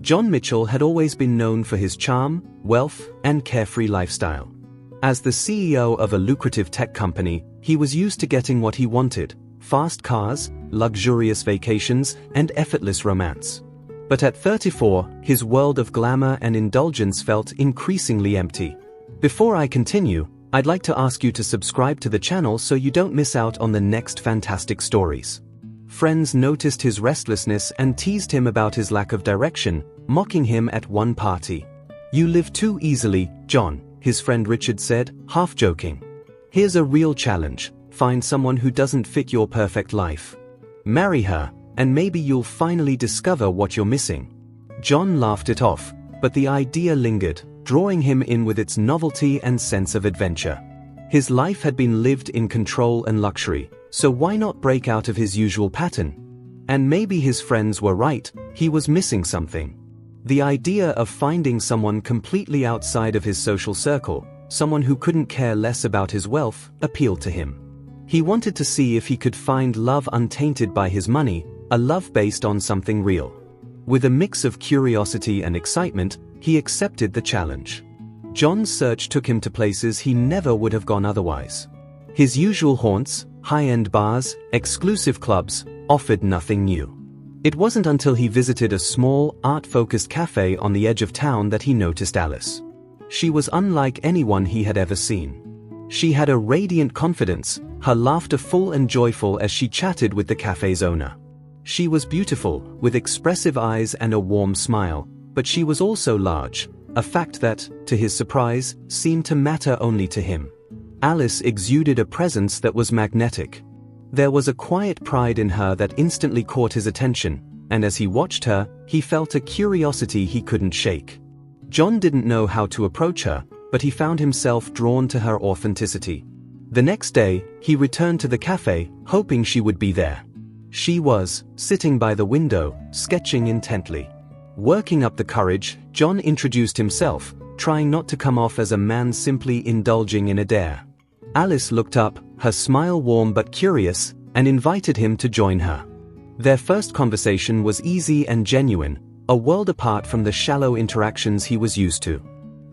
John Mitchell had always been known for his charm, wealth, and carefree lifestyle. As the CEO of a lucrative tech company, he was used to getting what he wanted: fast cars, luxurious vacations, and effortless romance. But at 34, his world of glamour and indulgence felt increasingly empty. Before I continue, I'd like to ask you to subscribe to the channel so you don't miss out on the next fantastic stories. Friends noticed his restlessness and teased him about his lack of direction, mocking him at one party. "You live too easily, John," his friend Richard said, half joking. "Here's a real challenge: find someone who doesn't fit your perfect life. Marry her, and maybe you'll finally discover what you're missing." John laughed it off, but the idea lingered, drawing him in with its novelty and sense of adventure. His life had been lived in control and luxury, so why not break out of his usual pattern? And maybe his friends were right, he was missing something. The idea of finding someone completely outside of his social circle, someone who couldn't care less about his wealth, appealed to him. He wanted to see if he could find love untainted by his money, a love based on something real. With a mix of curiosity and excitement, he accepted the challenge. John's search took him to places he never would have gone otherwise. His usual haunts, high-end bars, exclusive clubs, offered nothing new. It wasn't until he visited a small, art-focused cafe on the edge of town that he noticed Alice. She was unlike anyone he had ever seen. She had a radiant confidence, her laughter full and joyful as she chatted with the cafe's owner. She was beautiful, with expressive eyes and a warm smile, but she was also large, a fact that, to his surprise, seemed to matter only to him. Alice exuded a presence that was magnetic. There was a quiet pride in her that instantly caught his attention, and as he watched her, he felt a curiosity he couldn't shake. John didn't know how to approach her, but he found himself drawn to her authenticity. The next day, he returned to the cafe, hoping she would be there. She was, sitting by the window, sketching intently. Working up the courage, John introduced himself, trying not to come off as a man simply indulging in a dare. Alice looked up, her smile warm but curious, and invited him to join her. Their first conversation was easy and genuine, a world apart from the shallow interactions he was used to.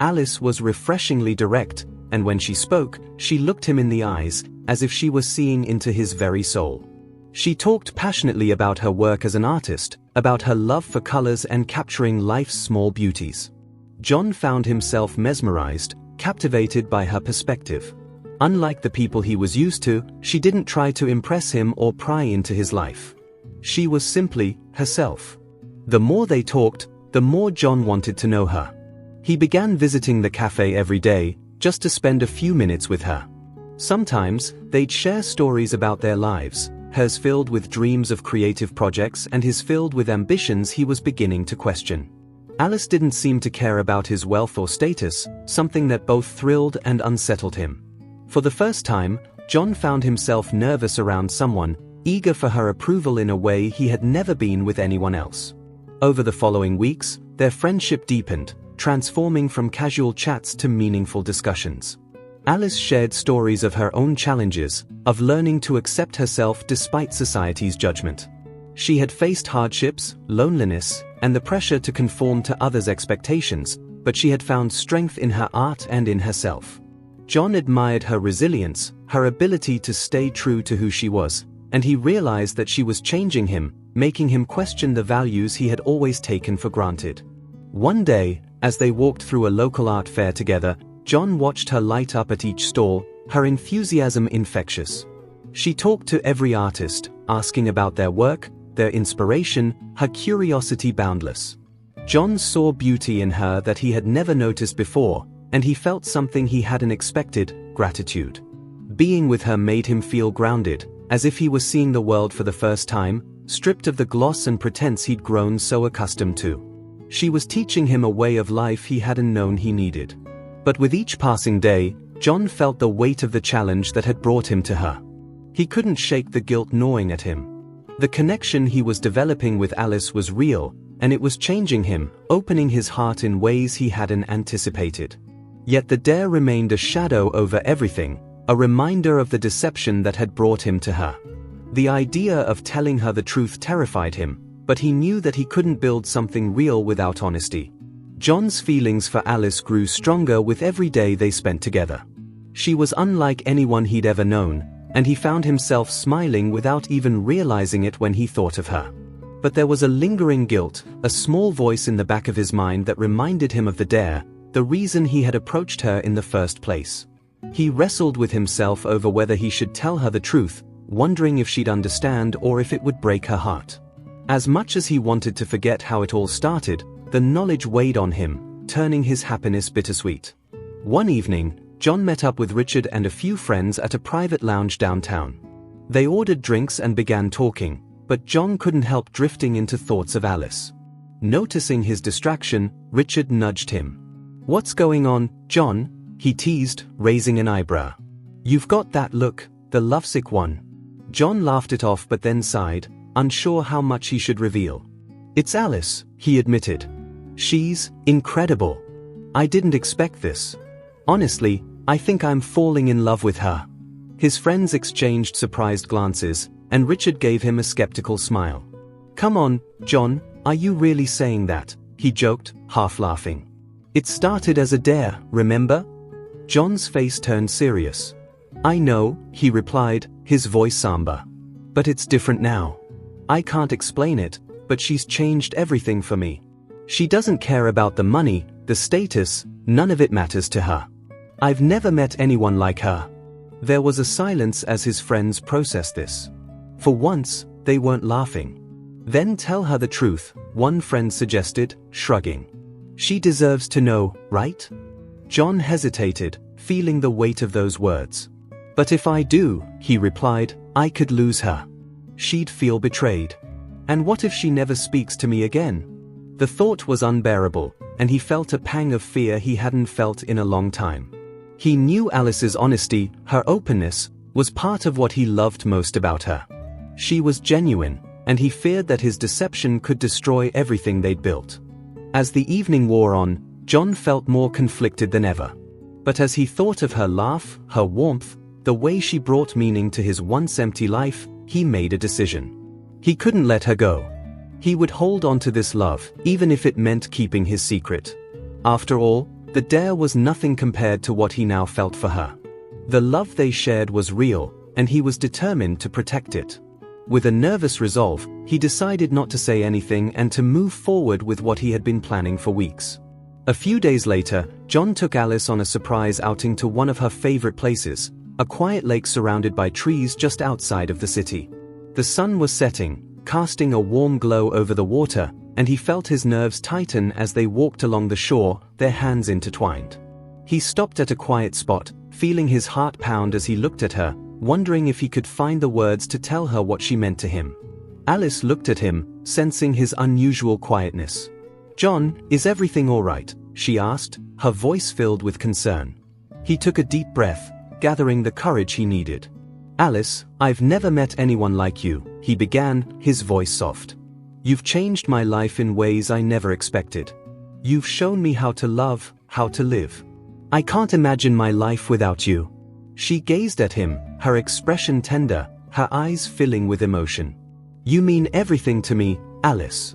Alice was refreshingly direct, and when she spoke, she looked him in the eyes, as if she was seeing into his very soul. She talked passionately about her work as an artist, about her love for colors and capturing life's small beauties. John found himself mesmerized, captivated by her perspective. Unlike the people he was used to, she didn't try to impress him or pry into his life. She was simply herself. The more they talked, the more John wanted to know her. He began visiting the cafe every day, just to spend a few minutes with her. Sometimes, they'd share stories about their lives, hers filled with dreams of creative projects and his filled with ambitions he was beginning to question. Alice didn't seem to care about his wealth or status, something that both thrilled and unsettled him. For the first time, John found himself nervous around someone, eager for her approval in a way he had never been with anyone else. Over the following weeks, their friendship deepened, transforming from casual chats to meaningful discussions. Alice shared stories of her own challenges, of learning to accept herself despite society's judgment. She had faced hardships, loneliness, and the pressure to conform to others' expectations, but she had found strength in her art and in herself. John admired her resilience, her ability to stay true to who she was, and he realized that she was changing him, making him question the values he had always taken for granted. One day, as they walked through a local art fair together, John watched her light up at each stall, her enthusiasm infectious. She talked to every artist, asking about their work, their inspiration, her curiosity boundless. John saw beauty in her that he had never noticed before, and he felt something he hadn't expected: gratitude. Being with her made him feel grounded, as if he was seeing the world for the first time, stripped of the gloss and pretense he'd grown so accustomed to. She was teaching him a way of life he hadn't known he needed. But with each passing day, John felt the weight of the challenge that had brought him to her. He couldn't shake the guilt gnawing at him. The connection he was developing with Alice was real, and it was changing him, opening his heart in ways he hadn't anticipated. Yet the dare remained a shadow over everything, a reminder of the deception that had brought him to her. The idea of telling her the truth terrified him, But he knew that he couldn't build something real without honesty. John's feelings for Alice grew stronger with every day they spent together. She was unlike anyone he'd ever known, and he found himself smiling without even realizing it when he thought of her. But there was a lingering guilt, a small voice in the back of his mind that reminded him of the dare, the reason he had approached her in the first place. He wrestled with himself over whether he should tell her the truth, wondering if she'd understand or if it would break her heart. As much as he wanted to forget how it all started, the knowledge weighed on him, turning his happiness bittersweet. One evening, John met up with Richard and a few friends at a private lounge downtown. They ordered drinks and began talking, but John couldn't help drifting into thoughts of Alice. Noticing his distraction, Richard nudged him. "What's going on, John?" he teased, raising an eyebrow. "You've got that look, the lovesick one." John laughed it off but then sighed, unsure how much he should reveal. "It's Alice," he admitted. "She's incredible. I didn't expect this. Honestly, I think I'm falling in love with her." His friends exchanged surprised glances, and Richard gave him a skeptical smile. "Come on, John, are you really saying that?" he joked, half laughing. "It started as a dare, remember?" John's face turned serious. "I know," he replied, his voice somber. "But it's different now. I can't explain it, but she's changed everything for me. She doesn't care about the money, the status, none of it matters to her. I've never met anyone like her." There was a silence as his friends processed this. For once, they weren't laughing. "Then tell her the truth," one friend suggested, shrugging. "She deserves to know, right?" John hesitated, feeling the weight of those words. "But if I do," he replied, "I could lose her. She'd feel betrayed. And what if she never speaks to me again?" The thought was unbearable, and he felt a pang of fear he hadn't felt in a long time. He knew Alice's honesty, her openness, was part of what he loved most about her. She was genuine, and he feared that his deception could destroy everything they'd built. As the evening wore on, John felt more conflicted than ever. But as he thought of her laugh, her warmth, the way she brought meaning to his once empty life, he made a decision. He couldn't let her go. He would hold on to this love, even if it meant keeping his secret. After all, the dare was nothing compared to what he now felt for her. The love they shared was real, and he was determined to protect it. With a nervous resolve, he decided not to say anything and to move forward with what he had been planning for weeks. A few days later, John took Alice on a surprise outing to one of her favorite places, a quiet lake surrounded by trees just outside of the city. The sun was setting, casting a warm glow over the water, and he felt his nerves tighten as they walked along the shore, their hands intertwined. He stopped at a quiet spot, feeling his heart pound as he looked at her, wondering if he could find the words to tell her what she meant to him. Alice looked at him, sensing his unusual quietness. "John, is everything all right?" she asked, her voice filled with concern. He took a deep breath, gathering the courage he needed. "Alice, I've never met anyone like you," he began, his voice soft. "You've changed my life in ways I never expected. You've shown me how to love, how to live. I can't imagine my life without you." She gazed at him, her expression tender, her eyes filling with emotion. "You mean everything to me, Alice.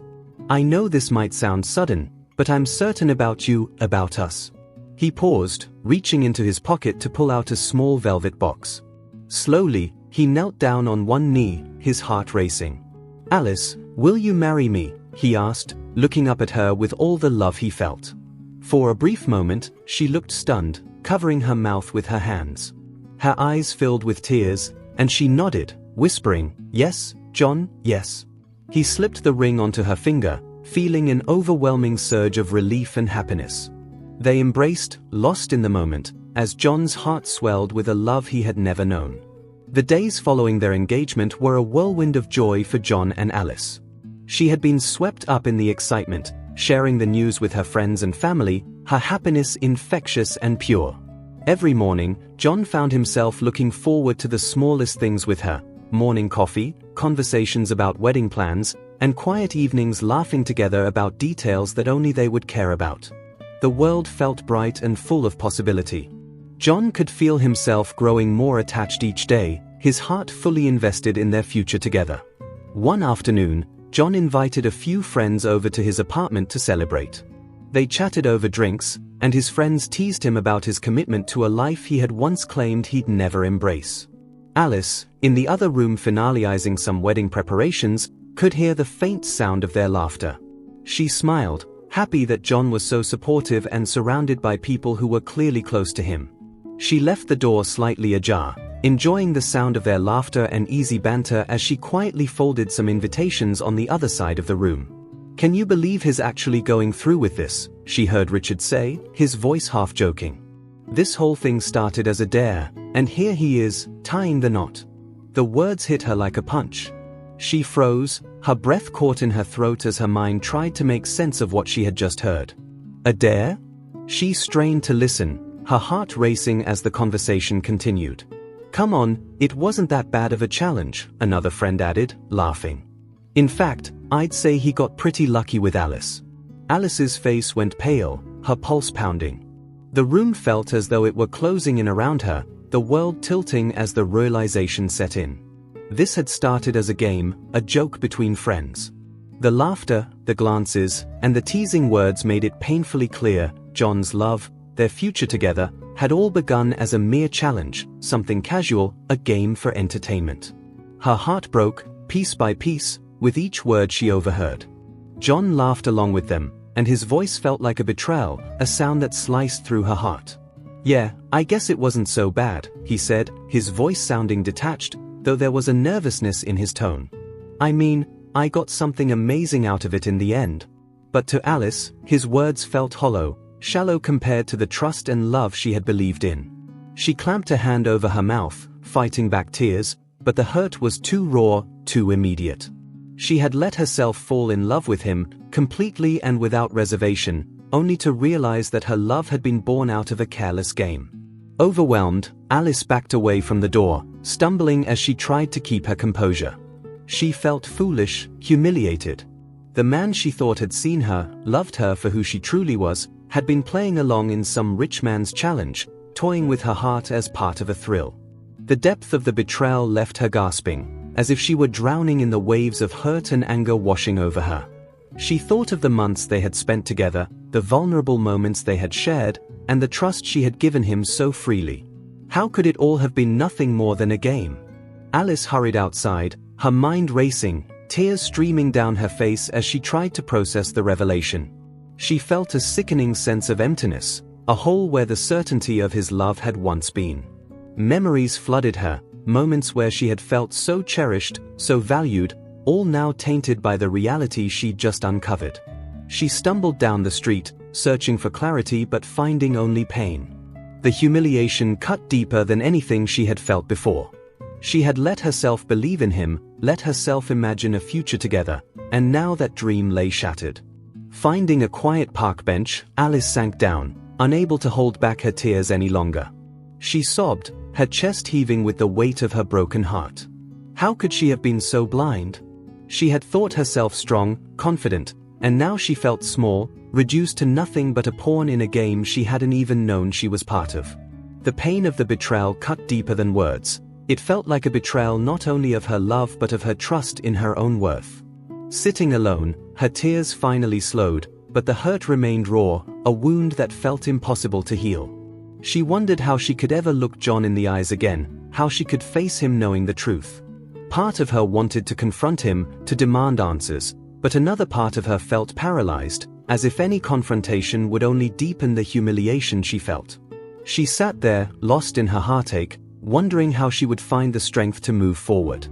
I know this might sound sudden, but I'm certain about you, about us." He paused, reaching into his pocket to pull out a small velvet box. Slowly, he knelt down on one knee, his heart racing. "Alice, will you marry me?" he asked, looking up at her with all the love he felt. For a brief moment, she looked stunned, covering her mouth with her hands. Her eyes filled with tears, and she nodded, whispering, "Yes, John, yes." He slipped the ring onto her finger, feeling an overwhelming surge of relief and happiness. They embraced, lost in the moment, as John's heart swelled with a love he had never known. The days following their engagement were a whirlwind of joy for John and Alice. She had been swept up in the excitement, sharing the news with her friends and family, her happiness infectious and pure. Every morning, John found himself looking forward to the smallest things with her: morning coffee, conversations about wedding plans, and quiet evenings laughing together about details that only they would care about. The world felt bright and full of possibility. John could feel himself growing more attached each day, his heart fully invested in their future together. One afternoon, John invited a few friends over to his apartment to celebrate. They chatted over drinks, and his friends teased him about his commitment to a life he had once claimed he'd never embrace. Alice, in the other room finalizing some wedding preparations, could hear the faint sound of their laughter. She smiled, happy that John was so supportive and surrounded by people who were clearly close to him. She left the door slightly ajar, enjoying the sound of their laughter and easy banter as she quietly folded some invitations on the other side of the room. "Can you believe he's actually going through with this?" she heard Richard say, his voice half joking. "This whole thing started as a dare, and here he is, tying the knot." The words hit her like a punch. She froze, her breath caught in her throat as her mind tried to make sense of what she had just heard. A dare? She strained to listen, her heart racing as the conversation continued. "Come on, it wasn't that bad of a challenge," another friend added, laughing. "In fact, I'd say he got pretty lucky with Alice." Alice's face went pale, her pulse pounding. The room felt as though it were closing in around her, the world tilting as the realization set in. This had started as a game, a joke between friends. The laughter, the glances, and the teasing words made it painfully clear John's love, their future together, had all begun as a mere challenge, something casual, a game for entertainment. Her heart broke, piece by piece, with each word she overheard. John laughed along with them, and his voice felt like a betrayal, a sound that sliced through her heart. "Yeah, I guess it wasn't so bad," he said, his voice sounding detached, though there was a nervousness in his tone. "I mean, I got something amazing out of it in the end." But to Alice, his words felt hollow, shallow compared to the trust and love she had believed in. She clamped a hand over her mouth, fighting back tears, but the hurt was too raw, too immediate. She had let herself fall in love with him, completely and without reservation, only to realize that her love had been born out of a careless game. Overwhelmed, Alice backed away from the door, stumbling as she tried to keep her composure. She felt foolish, humiliated. The man she thought had seen her, loved her for who she truly was, had been playing along in some rich man's challenge, toying with her heart as part of a thrill. The depth of the betrayal left her gasping, as if she were drowning in the waves of hurt and anger washing over her. She thought of the months they had spent together, the vulnerable moments they had shared, and the trust she had given him so freely. How could it all have been nothing more than a game? Alice hurried outside, her mind racing, tears streaming down her face as she tried to process the revelation. She felt a sickening sense of emptiness, a hole where the certainty of his love had once been. Memories flooded her, moments where she had felt so cherished, so valued, all now tainted by the reality she'd just uncovered. She stumbled down the street, searching for clarity but finding only pain. The humiliation cut deeper than anything she had felt before. She had let herself believe in him, let herself imagine a future together, and now that dream lay shattered. Finding a quiet park bench, Alice sank down, unable to hold back her tears any longer. She sobbed, her chest heaving with the weight of her broken heart. How could she have been so blind? She had thought herself strong, confident, and now she felt small, reduced to nothing but a pawn in a game she hadn't even known she was part of. The pain of the betrayal cut deeper than words. It felt like a betrayal not only of her love but of her trust in her own worth. Sitting alone, her tears finally slowed, but the hurt remained raw, a wound that felt impossible to heal. She wondered how she could ever look John in the eyes again, how she could face him knowing the truth. Part of her wanted to confront him, to demand answers, but another part of her felt paralyzed, as if any confrontation would only deepen the humiliation she felt. She sat there, lost in her heartache, wondering how she would find the strength to move forward.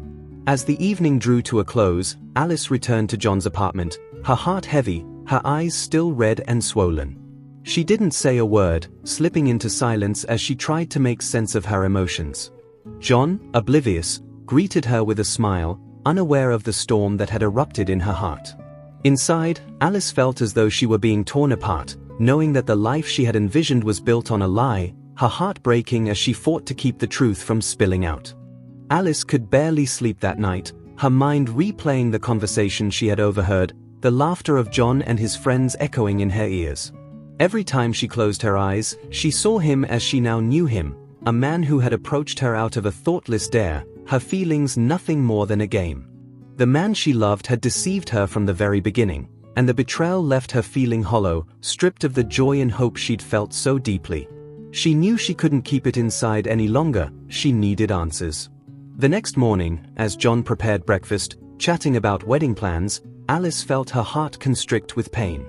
As the evening drew to a close, Alice returned to John's apartment, her heart heavy, her eyes still red and swollen. She didn't say a word, slipping into silence as she tried to make sense of her emotions. John, oblivious, greeted her with a smile, unaware of the storm that had erupted in her heart. Inside, Alice felt as though she were being torn apart, knowing that the life she had envisioned was built on a lie, her heart breaking as she fought to keep the truth from spilling out. Alice could barely sleep that night, her mind replaying the conversation she had overheard, the laughter of John and his friends echoing in her ears. Every time she closed her eyes, she saw him as she now knew him, a man who had approached her out of a thoughtless dare, her feelings nothing more than a game. The man she loved had deceived her from the very beginning, and the betrayal left her feeling hollow, stripped of the joy and hope she'd felt so deeply. She knew she couldn't keep it inside any longer, she needed answers. The next morning, as John prepared breakfast, chatting about wedding plans, Alice felt her heart constrict with pain.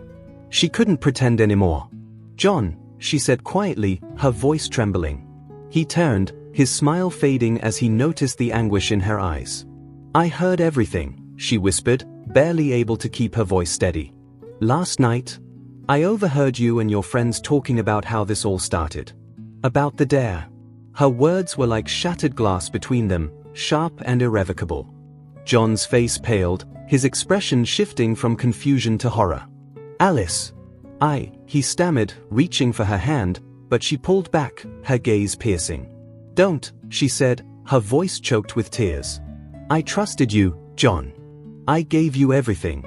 She couldn't pretend anymore. "John," she said quietly, her voice trembling. He turned, his smile fading as he noticed the anguish in her eyes. "I heard everything," she whispered, barely able to keep her voice steady. "Last night, I overheard you and your friends talking about how this all started. About the dare." Her words were like shattered glass between them, sharp and irrevocable. John's face paled, his expression shifting from confusion to horror. "Alice." He stammered, reaching for her hand, but she pulled back, her gaze piercing. "Don't," she said, her voice choked with tears. "I trusted you, John. I gave you everything.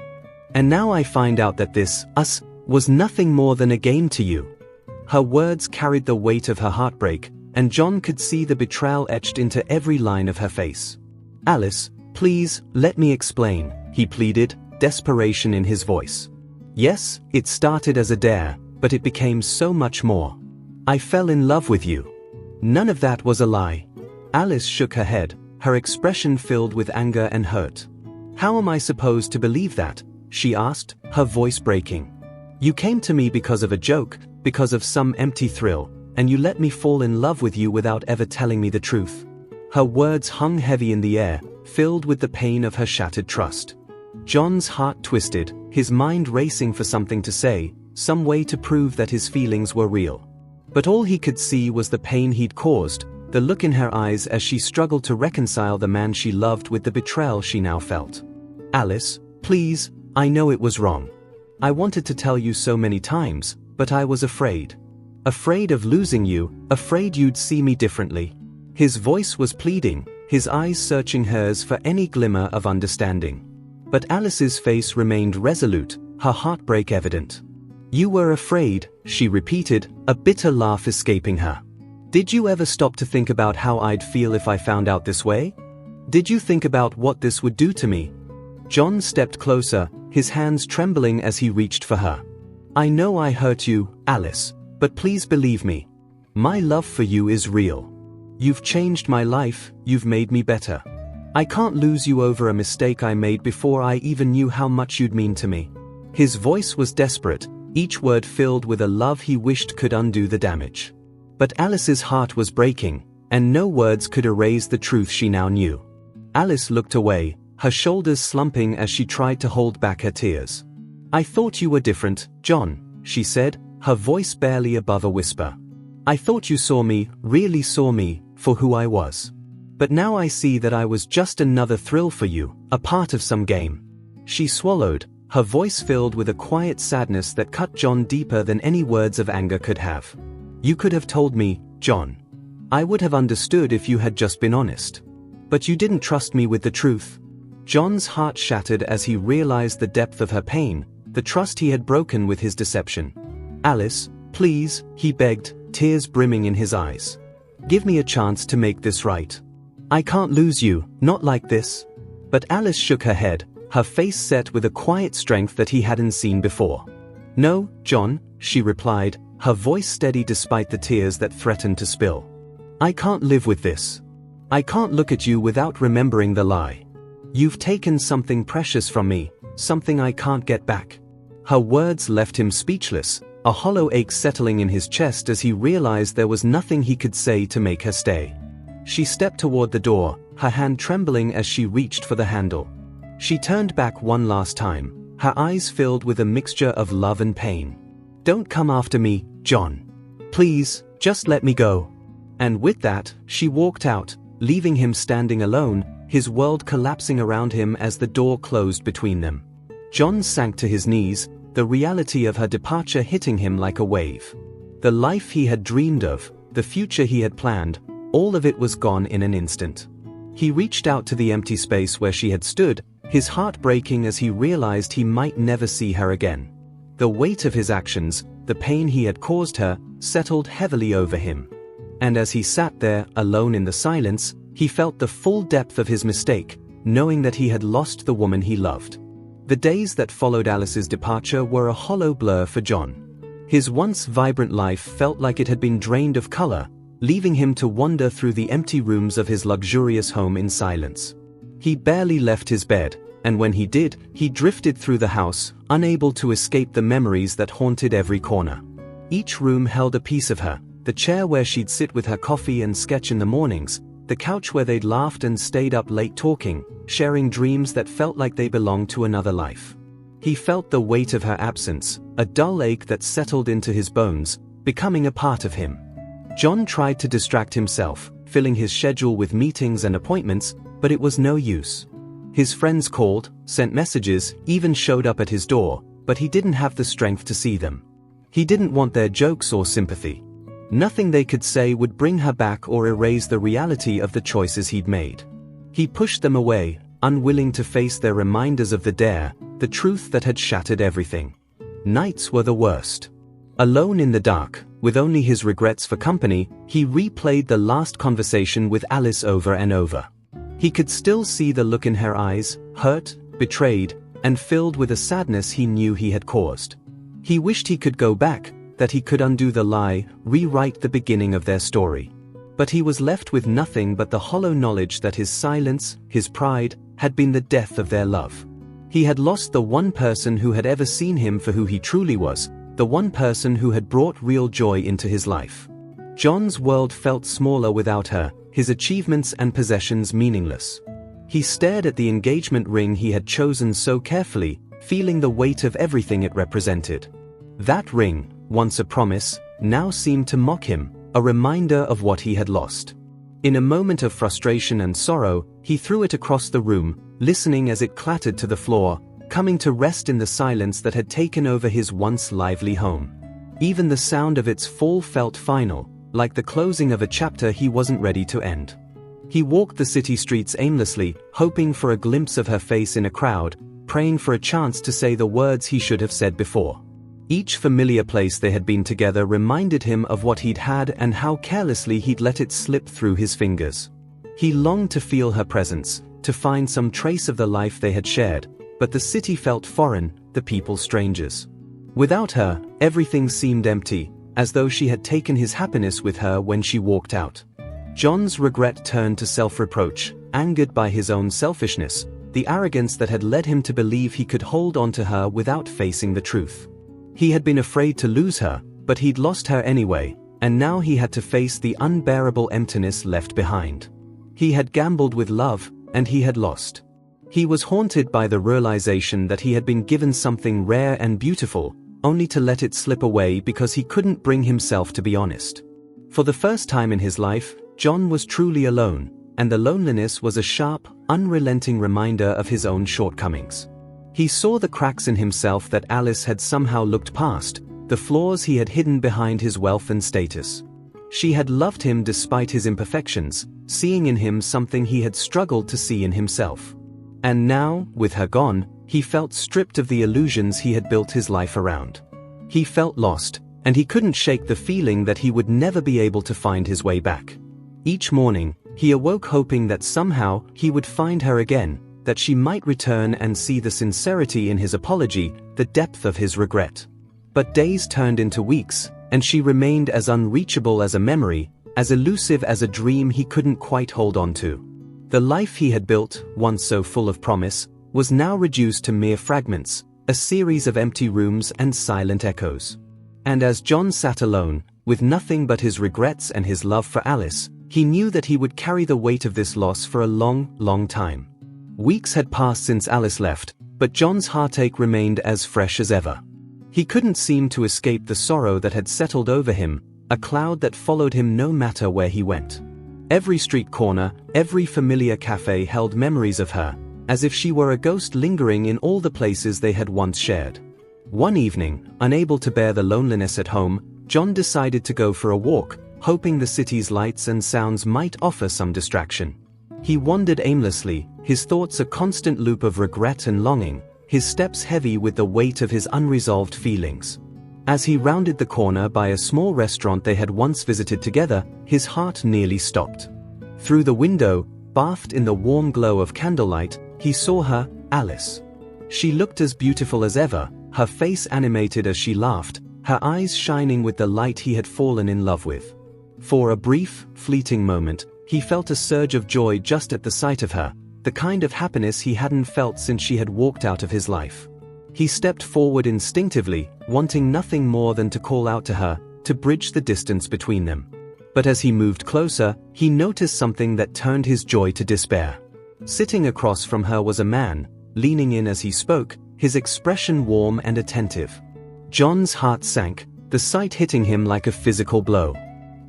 And now I find out that us, was nothing more than a game to you." Her words carried the weight of her heartbreak, and John could see the betrayal etched into every line of her face. "Alice, please, let me explain," he pleaded, desperation in his voice. "Yes, it started as a dare, but it became so much more. I fell in love with you. None of that was a lie." Alice shook her head, her expression filled with anger and hurt. "How am I supposed to believe that?" she asked, her voice breaking. "You came to me because of a joke, because of some empty thrill, and you let me fall in love with you without ever telling me the truth." Her words hung heavy in the air, filled with the pain of her shattered trust. John's heart twisted, his mind racing for something to say, some way to prove that his feelings were real. But all he could see was the pain he'd caused, the look in her eyes as she struggled to reconcile the man she loved with the betrayal she now felt. "Alice, please, I know it was wrong. I wanted to tell you so many times, but I was afraid. Afraid of losing you, afraid you'd see me differently." His voice was pleading, his eyes searching hers for any glimmer of understanding. But Alice's face remained resolute, her heartbreak evident. "You were afraid," she repeated, a bitter laugh escaping her. "Did you ever stop to think about how I'd feel if I found out this way? Did you think about what this would do to me?" John stepped closer, his hands trembling as he reached for her. "I know I hurt you, Alice, but please believe me. My love for you is real. You've changed my life, you've made me better. I can't lose you over a mistake I made before I even knew how much you'd mean to me." His voice was desperate, each word filled with a love he wished could undo the damage. But Alice's heart was breaking, and no words could erase the truth she now knew. Alice looked away, her shoulders slumping as she tried to hold back her tears. "I thought you were different, John," she said, her voice barely above a whisper. "I thought you saw me, really saw me, for who I was. But now I see that I was just another thrill for you, a part of some game." She swallowed, her voice filled with a quiet sadness that cut John deeper than any words of anger could have. "You could have told me, John. I would have understood if you had just been honest. But you didn't trust me with the truth." John's heart shattered as he realized the depth of her pain, the trust he had broken with his deception. "Alice, please," he begged, tears brimming in his eyes. "Give me a chance to make this right. I can't lose you, not like this." But Alice shook her head, her face set with a quiet strength that he hadn't seen before. "No, John," she replied, her voice steady despite the tears that threatened to spill. "I can't live with this. I can't look at you without remembering the lie. You've taken something precious from me, something I can't get back." Her words left him speechless, a hollow ache settling in his chest as he realized there was nothing he could say to make her stay. She stepped toward the door, her hand trembling as she reached for the handle. She turned back one last time, her eyes filled with a mixture of love and pain. "Don't come after me, John. Please, just let me go." And with that, she walked out, leaving him standing alone, his world collapsing around him as the door closed between them. John sank to his knees, the reality of her departure hitting him like a wave. The life he had dreamed of, the future he had planned, all of it was gone in an instant. He reached out to the empty space where she had stood, his heart breaking as he realized he might never see her again. The weight of his actions, the pain he had caused her, settled heavily over him. And as he sat there, alone in the silence, he felt the full depth of his mistake, knowing that he had lost the woman he loved. The days that followed Alice's departure were a hollow blur for John. His once vibrant life felt like it had been drained of color, leaving him to wander through the empty rooms of his luxurious home in silence. He barely left his bed, and when he did, he drifted through the house, unable to escape the memories that haunted every corner. Each room held a piece of her: the chair where she'd sit with her coffee and sketch in the mornings, the couch where they'd laughed and stayed up late talking, sharing dreams that felt like they belonged to another life. He felt the weight of her absence, a dull ache that settled into his bones, becoming a part of him. John tried to distract himself, filling his schedule with meetings and appointments, but it was no use. His friends called, sent messages, even showed up at his door, but he didn't have the strength to see them. He didn't want their jokes or sympathy. Nothing they could say would bring her back or erase the reality of the choices he'd made. He pushed them away, unwilling to face their reminders of the dare, the truth that had shattered everything. Nights were the worst. Alone in the dark, with only his regrets for company, he replayed the last conversation with Alice over and over. He could still see the look in her eyes, hurt, betrayed, and filled with a sadness he knew he had caused. He wished he could go back, that he could undo the lie, rewrite the beginning of their story. But he was left with nothing but the hollow knowledge that his silence, his pride, had been the death of their love. He had lost the one person who had ever seen him for who he truly was, the one person who had brought real joy into his life. John's world felt smaller without her, his achievements and possessions meaningless. He stared at the engagement ring he had chosen so carefully, feeling the weight of everything it represented. That ring, once a promise, now seemed to mock him, a reminder of what he had lost. In a moment of frustration and sorrow, he threw it across the room, listening as it clattered to the floor, coming to rest in the silence that had taken over his once lively home. Even the sound of its fall felt final, like the closing of a chapter he wasn't ready to end. He walked the city streets aimlessly, hoping for a glimpse of her face in a crowd, praying for a chance to say the words he should have said before. Each familiar place they had been together reminded him of what he'd had and how carelessly he'd let it slip through his fingers. He longed to feel her presence, to find some trace of the life they had shared, but the city felt foreign, the people strangers. Without her, everything seemed empty, as though she had taken his happiness with her when she walked out. John's regret turned to self-reproach, angered by his own selfishness, the arrogance that had led him to believe he could hold on to her without facing the truth. He had been afraid to lose her, but he'd lost her anyway, and now he had to face the unbearable emptiness left behind. He had gambled with love, and he had lost. He was haunted by the realization that he had been given something rare and beautiful, only to let it slip away because he couldn't bring himself to be honest. For the first time in his life, John was truly alone, and the loneliness was a sharp, unrelenting reminder of his own shortcomings. He saw the cracks in himself that Alice had somehow looked past, the flaws he had hidden behind his wealth and status. She had loved him despite his imperfections, seeing in him something he had struggled to see in himself. And now, with her gone, he felt stripped of the illusions he had built his life around. He felt lost, and he couldn't shake the feeling that he would never be able to find his way back. Each morning, he awoke hoping that somehow he would find her again, that she might return and see the sincerity in his apology, the depth of his regret. But days turned into weeks, and she remained as unreachable as a memory, as elusive as a dream he couldn't quite hold on to. The life he had built, once so full of promise, was now reduced to mere fragments, a series of empty rooms and silent echoes. And as John sat alone, with nothing but his regrets and his love for Alice, he knew that he would carry the weight of this loss for a long, long time. Weeks had passed since Alice left, but John's heartache remained as fresh as ever. He couldn't seem to escape the sorrow that had settled over him, a cloud that followed him no matter where he went. Every street corner, every familiar cafe held memories of her, as if she were a ghost lingering in all the places they had once shared. One evening, unable to bear the loneliness at home, John decided to go for a walk, hoping the city's lights and sounds might offer some distraction. He wandered aimlessly, his thoughts a constant loop of regret and longing, his steps heavy with the weight of his unresolved feelings. As he rounded the corner by a small restaurant they had once visited together, his heart nearly stopped. Through the window, bathed in the warm glow of candlelight, he saw her, Alice. She looked as beautiful as ever, her face animated as she laughed, her eyes shining with the light he had fallen in love with. For a brief, fleeting moment, he felt a surge of joy just at the sight of her, the kind of happiness he hadn't felt since she had walked out of his life. He stepped forward instinctively, wanting nothing more than to call out to her, to bridge the distance between them. But as he moved closer, he noticed something that turned his joy to despair. Sitting across from her was a man, leaning in as he spoke, his expression warm and attentive. John's heart sank, the sight hitting him like a physical blow.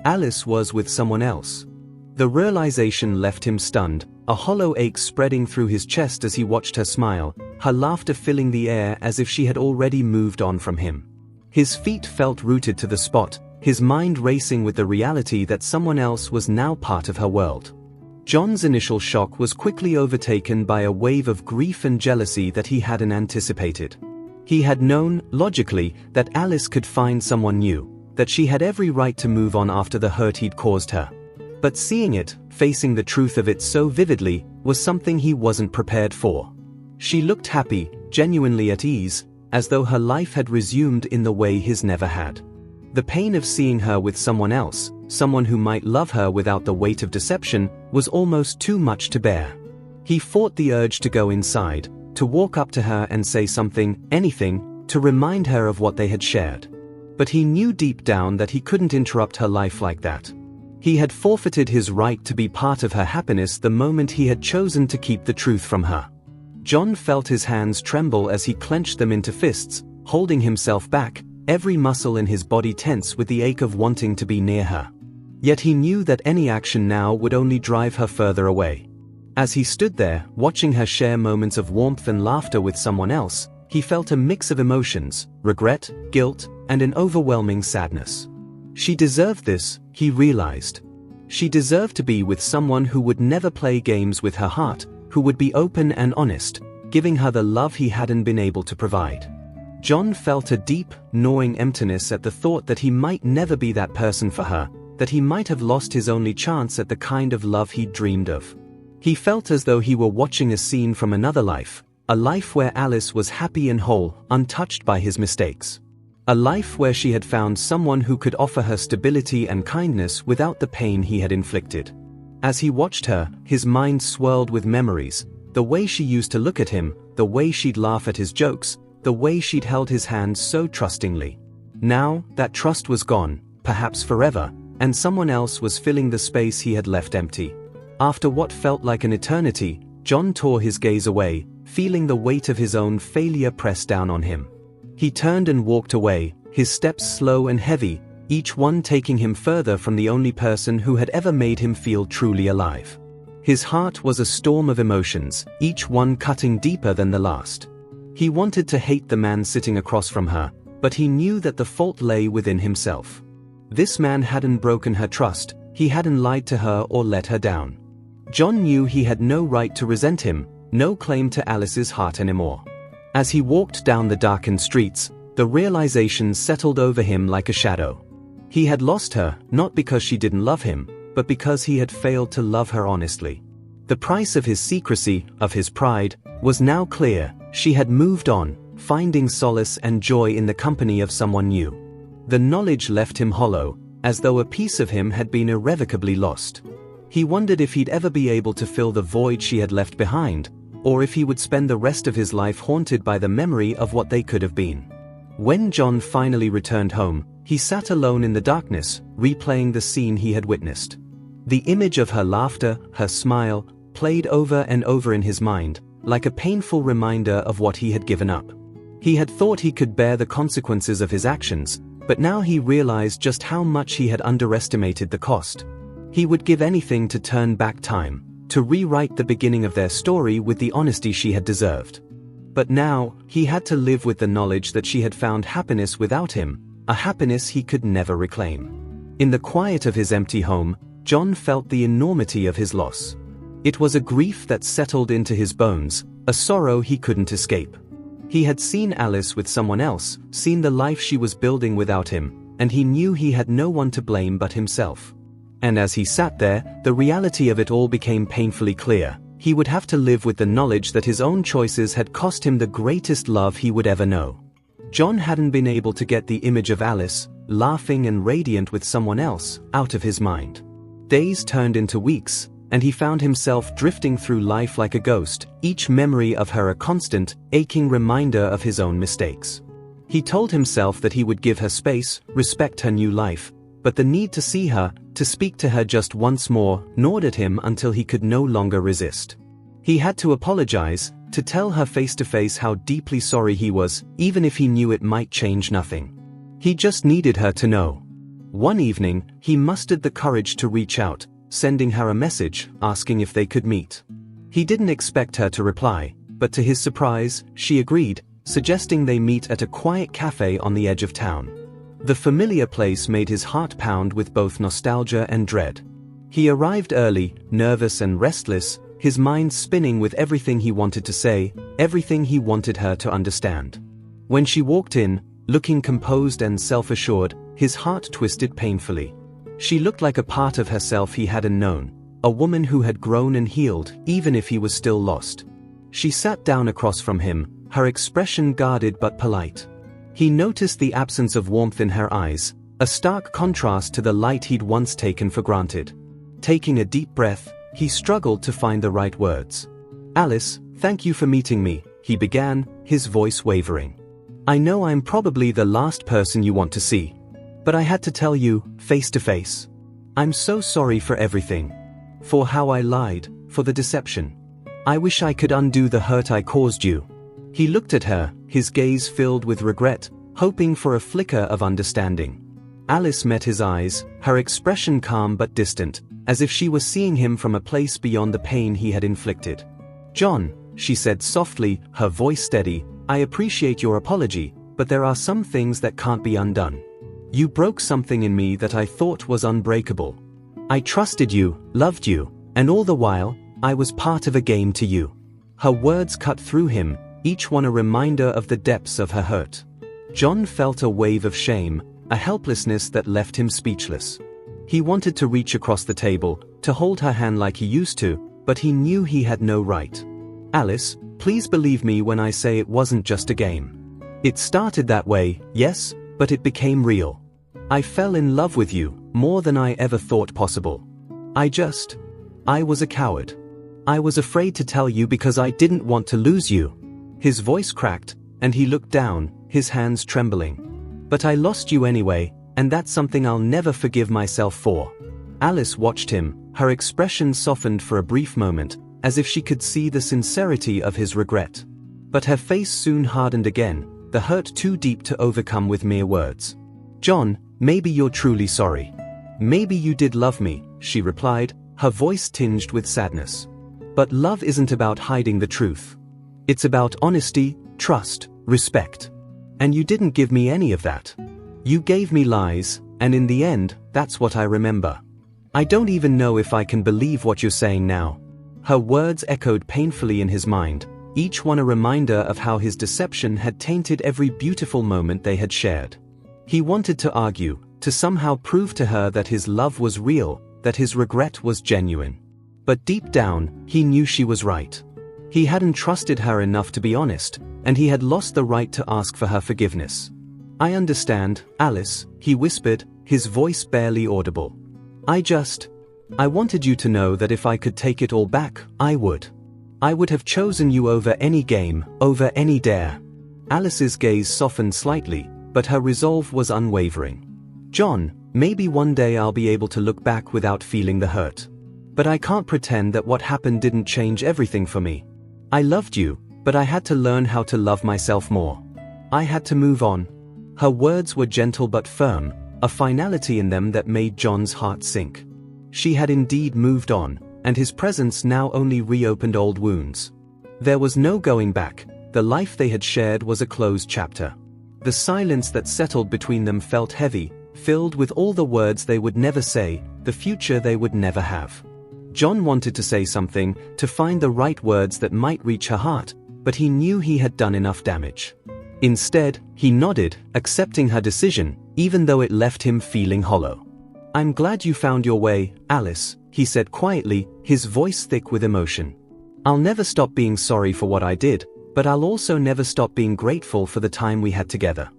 Alice was with someone else. The realization left him stunned, a hollow ache spreading through his chest as he watched her smile, her laughter filling the air as if she had already moved on from him. His feet felt rooted to the spot, his mind racing with the reality that someone else was now part of her world. John's initial shock was quickly overtaken by a wave of grief and jealousy that he hadn't anticipated. He had known, logically, that Alice could find someone new, that she had every right to move on after the hurt he'd caused her. But seeing it, facing the truth of it so vividly, was something he wasn't prepared for. She looked happy, genuinely at ease, as though her life had resumed in the way his never had. The pain of seeing her with someone else, someone who might love her without the weight of deception, was almost too much to bear. He fought the urge to go inside, to walk up to her and say something, anything, to remind her of what they had shared. But he knew deep down that he couldn't interrupt her life like that. He had forfeited his right to be part of her happiness the moment he had chosen to keep the truth from her. John felt his hands tremble as he clenched them into fists, holding himself back, every muscle in his body tense with the ache of wanting to be near her. Yet he knew that any action now would only drive her further away. As he stood there, watching her share moments of warmth and laughter with someone else, he felt a mix of emotions, regret, guilt, and an overwhelming sadness. She deserved this, he realized. She deserved to be with someone who would never play games with her heart, who would be open and honest, giving her the love he hadn't been able to provide. John felt a deep, gnawing emptiness at the thought that he might never be that person for her, that he might have lost his only chance at the kind of love he'd dreamed of. He felt as though he were watching a scene from another life, a life where Alice was happy and whole, untouched by his mistakes. A life where she had found someone who could offer her stability and kindness without the pain he had inflicted. As he watched her, his mind swirled with memories, the way she used to look at him, the way she'd laugh at his jokes, the way she'd held his hand so trustingly. Now, that trust was gone, perhaps forever, and someone else was filling the space he had left empty. After what felt like an eternity, John tore his gaze away, feeling the weight of his own failure press down on him. He turned and walked away, his steps slow and heavy, each one taking him further from the only person who had ever made him feel truly alive. His heart was a storm of emotions, each one cutting deeper than the last. He wanted to hate the man sitting across from her, but he knew that the fault lay within himself. This man hadn't broken her trust, he hadn't lied to her or let her down. John knew he had no right to resent him, no claim to Alice's heart anymore. As he walked down the darkened streets, the realization settled over him like a shadow. He had lost her, not because she didn't love him, but because he had failed to love her honestly. The price of his secrecy, of his pride, was now clear. She had moved on, finding solace and joy in the company of someone new. The knowledge left him hollow, as though a piece of him had been irrevocably lost. He wondered if he'd ever be able to fill the void she had left behind, or if he would spend the rest of his life haunted by the memory of what they could have been. When John finally returned home, he sat alone in the darkness, replaying the scene he had witnessed. The image of her laughter, her smile, played over and over in his mind, like a painful reminder of what he had given up. He had thought he could bear the consequences of his actions, but now he realized just how much he had underestimated the cost. He would give anything to turn back time, to rewrite the beginning of their story with the honesty she had deserved. But now, he had to live with the knowledge that she had found happiness without him, a happiness he could never reclaim. In the quiet of his empty home, John felt the enormity of his loss. It was a grief that settled into his bones, a sorrow he couldn't escape. He had seen Alice with someone else, seen the life she was building without him, and he knew he had no one to blame but himself. And as he sat there, the reality of it all became painfully clear. He would have to live with the knowledge that his own choices had cost him the greatest love he would ever know. John hadn't been able to get the image of Alice, laughing and radiant with someone else, out of his mind. Days turned into weeks, and he found himself drifting through life like a ghost, each memory of her a constant, aching reminder of his own mistakes. He told himself that he would give her space, respect her new life, but the need to see her, to speak to her just once more, gnawed at him until he could no longer resist. He had to apologize, to tell her face to face how deeply sorry he was, even if he knew it might change nothing. He just needed her to know. One evening, he mustered the courage to reach out, sending her a message, asking if they could meet. He didn't expect her to reply, but to his surprise, she agreed, suggesting they meet at a quiet cafe on the edge of town. The familiar place made his heart pound with both nostalgia and dread. He arrived early, nervous and restless, his mind spinning with everything he wanted to say, everything he wanted her to understand. When she walked in, looking composed and self-assured, his heart twisted painfully. She looked like a part of herself he hadn't known, a woman who had grown and healed, even if he was still lost. She sat down across from him, her expression guarded but polite. He noticed the absence of warmth in her eyes, a stark contrast to the light he'd once taken for granted. Taking a deep breath, he struggled to find the right words. "Alice, thank you for meeting me," he began, his voice wavering. "I know I'm probably the last person you want to see. But I had to tell you, face to face. I'm so sorry for everything. For how I lied, for the deception. I wish I could undo the hurt I caused you." He looked at her, his gaze filled with regret, hoping for a flicker of understanding. Alice met his eyes, her expression calm but distant, as if she was seeing him from a place beyond the pain he had inflicted. "John," she said softly, her voice steady, "I appreciate your apology, but there are some things that can't be undone. You broke something in me that I thought was unbreakable. I trusted you, loved you, and all the while, I was part of a game to you." Her words cut through him, each one a reminder of the depths of her hurt. John felt a wave of shame, a helplessness that left him speechless. He wanted to reach across the table, to hold her hand like he used to, but he knew he had no right. "Alice, please believe me when I say it wasn't just a game. It started that way, yes, but it became real. I fell in love with you, more than I ever thought possible. I was a coward. I was afraid to tell you because I didn't want to lose you." His voice cracked, and he looked down, his hands trembling. "But I lost you anyway, and that's something I'll never forgive myself for." Alice watched him, her expression softened for a brief moment, as if she could see the sincerity of his regret. But her face soon hardened again, the hurt too deep to overcome with mere words. "John, maybe you're truly sorry. Maybe you did love me," she replied, her voice tinged with sadness. "But love isn't about hiding the truth. It's about honesty, trust, respect. And you didn't give me any of that. You gave me lies, and in the end, that's what I remember. I don't even know if I can believe what you're saying now." Her words echoed painfully in his mind, each one a reminder of how his deception had tainted every beautiful moment they had shared. He wanted to argue, to somehow prove to her that his love was real, that his regret was genuine. But deep down, he knew she was right. He hadn't trusted her enough to be honest, and he had lost the right to ask for her forgiveness. "I understand, Alice," he whispered, his voice barely audible. I wanted you to know that if I could take it all back, I would. I would have chosen you over any game, over any dare." Alice's gaze softened slightly, but her resolve was unwavering. "John, maybe one day I'll be able to look back without feeling the hurt. But I can't pretend that what happened didn't change everything for me. I loved you, but I had to learn how to love myself more. I had to move on." Her words were gentle but firm, a finality in them that made John's heart sink. She had indeed moved on, and his presence now only reopened old wounds. There was no going back, the life they had shared was a closed chapter. The silence that settled between them felt heavy, filled with all the words they would never say, the future they would never have. John wanted to say something, to find the right words that might reach her heart, but he knew he had done enough damage. Instead, he nodded, accepting her decision, even though it left him feeling hollow. "I'm glad you found your way, Alice," he said quietly, his voice thick with emotion. "I'll never stop being sorry for what I did, but I'll also never stop being grateful for the time we had together."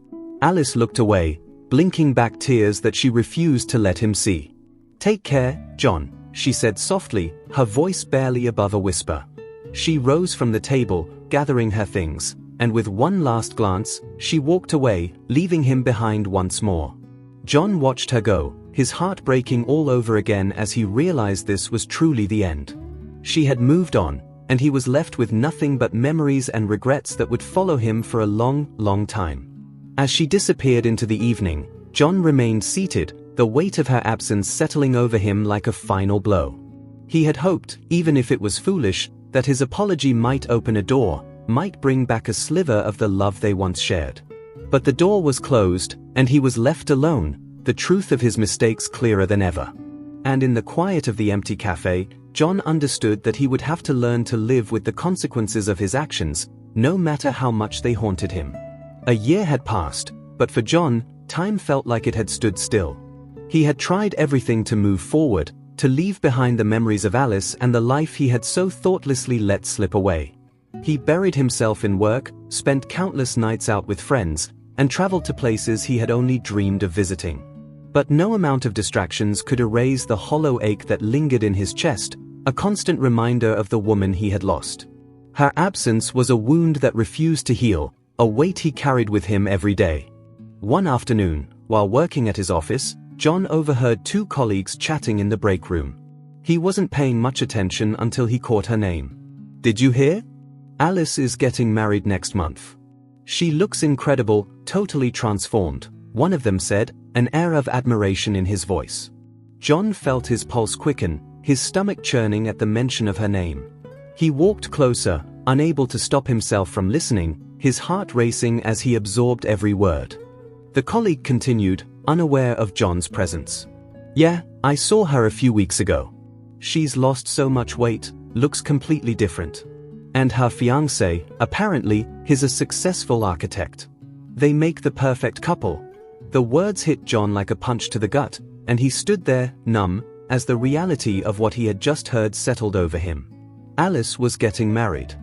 Alice looked away, blinking back tears that she refused to let him see. "Take care, John," she said softly, her voice barely above a whisper. She rose from the table, gathering her things, and with one last glance, she walked away, leaving him behind once more. John watched her go, his heart breaking all over again as he realized this was truly the end. She had moved on, and he was left with nothing but memories and regrets that would follow him for a long, long time. As she disappeared into the evening, John remained seated, the weight of her absence settling over him like a final blow. He had hoped, even if it was foolish, that his apology might open a door, might bring back a sliver of the love they once shared. But the door was closed, and he was left alone, the truth of his mistakes clearer than ever. And in the quiet of the empty cafe, John understood that he would have to learn to live with the consequences of his actions, no matter how much they haunted him. A year had passed, but for John, time felt like it had stood still. He had tried everything to move forward, to leave behind the memories of Alice and the life he had so thoughtlessly let slip away. He buried himself in work, spent countless nights out with friends, and traveled to places he had only dreamed of visiting. But no amount of distractions could erase the hollow ache that lingered in his chest, a constant reminder of the woman he had lost. Her absence was a wound that refused to heal, a weight he carried with him every day. One afternoon, while working at his office, John overheard two colleagues chatting in the break room. He wasn't paying much attention until he caught her name. "Did you hear? Alice is getting married next month. She looks incredible, totally transformed," one of them said, an air of admiration in his voice. John felt his pulse quicken, his stomach churning at the mention of her name. He walked closer, unable to stop himself from listening, his heart racing as he absorbed every word. The colleague continued, unaware of John's presence. "Yeah, I saw her a few weeks ago. She's lost so much weight, looks completely different. And her fiancé, apparently, is a successful architect. They make the perfect couple." The words hit John like a punch to the gut, and he stood there, numb, as the reality of what he had just heard settled over him. Alice was getting married.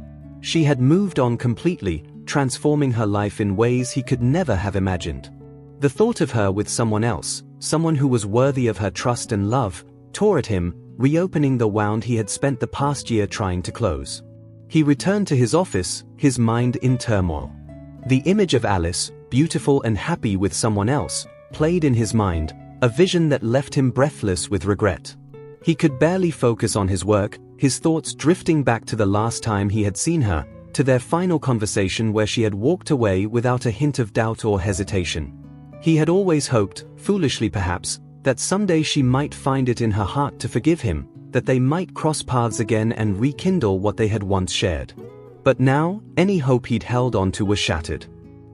She had moved on completely, transforming her life in ways he could never have imagined. The thought of her with someone else, someone who was worthy of her trust and love, tore at him, reopening the wound he had spent the past year trying to close. He returned to his office, his mind in turmoil. The image of Alice, beautiful and happy with someone else, played in his mind, a vision that left him breathless with regret. He could barely focus on his work, his thoughts drifting back to the last time he had seen her, to their final conversation where she had walked away without a hint of doubt or hesitation. He had always hoped, foolishly perhaps, that someday she might find it in her heart to forgive him, that they might cross paths again and rekindle what they had once shared. But now, any hope he'd held on to was shattered.